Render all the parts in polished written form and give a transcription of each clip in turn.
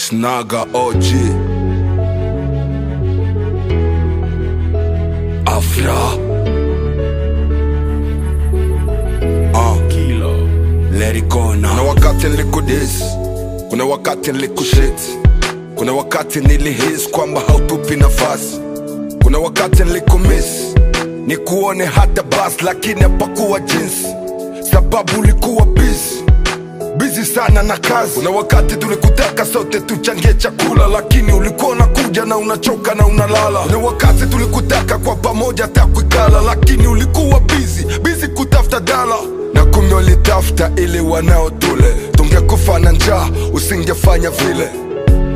Snaga OG Afra Kilo Let it go now. Kuna wakati nilikudis, kuna wakati nilikushit, kuna wakati nilihis kwamba hautupi nafasi, kuna wakati nilikumiss nikuone hata bas, lakini hapakuwa jinsi sababu ulikuwa busy sana na kazi. Kuna wakati tulikutaka sote tuchangie chakula, lakini ulikuwa unakuja na unachoka na unalala. Kuna wakati tulikutaka kwa pamoja takuikala, lakini ulikuwa busy kutafuta dala, na kumbe ulitafuta ili wanao tule, tungekufa na njaa usingefanya vile.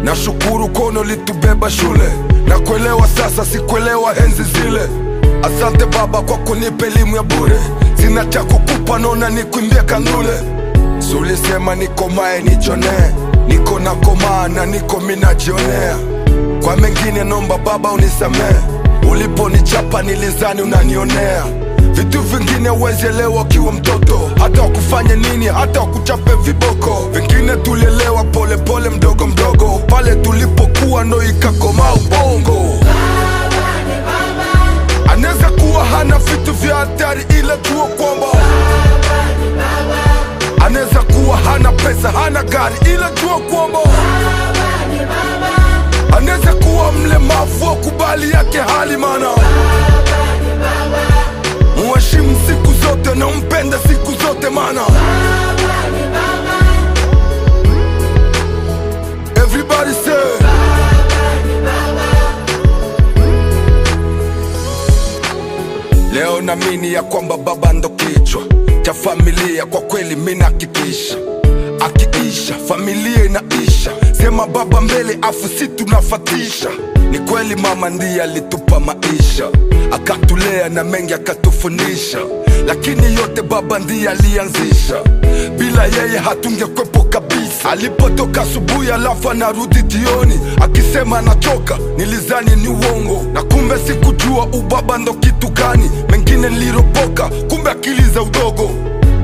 Nashukuru kono litubeba shule, na kuelewa sasa sikuelewa enzi zile. Asante baba kwa kunipa elimu ya bure, sina cha kukupa nona nikuimbia kanule. Sulisema niko mae nijone, niko na komaa na niko minajionea. Kwa mengine nomba baba unisamee, ulipo nichapa nilizani unanionea. Vitu vingine uwezi elewa kiwa mtoto, hata wakufanye nini, hata wakuchape viboko. Vingine tulielewa pole pole mdogo mdogo, pale tulipokuwa ndo ikakoma ubongo. Aneza kuwa hana vitu vya hatari ila tuo kwamba aneza kuwa hana pesa, hana gari ila jua kwamba aneza kuwa mlemavu wa kubali yake hali, mana muheshimu siku zote na umpende siku zote, mana everybody say leo namini ya kwamba baba ndo kichwa cha familia. Kwa kweli mina hakikisha, akiisha familia inaisha. Sema baba mbele afu si tunafatisha. Ni kweli mama ndiye alitupa maisha, akatulea na mengi akatufundisha, lakini yote baba ndiye alianzisha. Bila yeye hatungekwepo kabisa. Alipotoka asubuhi alafu anarudi jioni akisema anachoka, nilizani ni uongo, na kumbe sikujua ubaba ndo kitu gani. Mengine niliropoka, kumbe akili za udogo.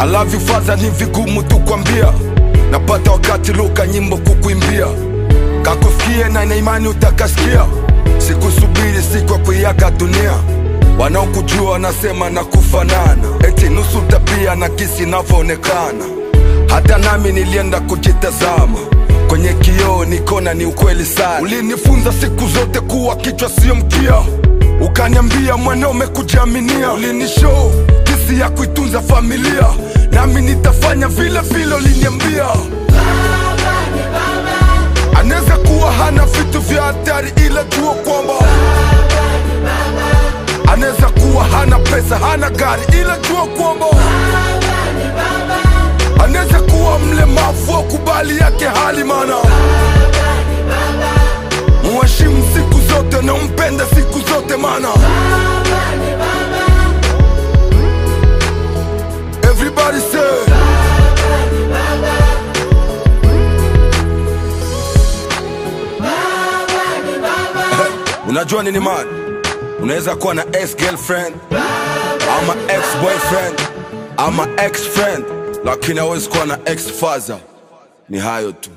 I love you father ni vigumu tu kwambia, napata wakati luka nyimbo kukuimbia. Kakufikie na ina imani utakasikia, sikusubiri siku ya kuiaga dunia. Wanaokujua wanasema na kufanana, eti nusu tabia na kisi inavyoonekana. Hata nami nilienda kujitazama kwenye kioo, nikona ni ukweli sana. Ulinifunza siku zote kuwa kichwa sio mkia, ukaniambia mwanaume kujiaminia. Ulinishow jinsi ya kuitunza familia, nami nitafanya vile vile uliniambia. Aneza kuwa hana vitu vya hatari ila jua kwamba aneza kuwa hana pesa, hana gari ila jua kwamba aneza kuwa mlemavu wa kubali yake hali, mana muheshimu siku zote na umpende siku zote, mana everybody say unajua nini man, unaweza kuwa na ex-girlfriend ama ex-boyfriend ama ex-friend, lakini hawezi kuwa na ex-father. Ni hayo tu.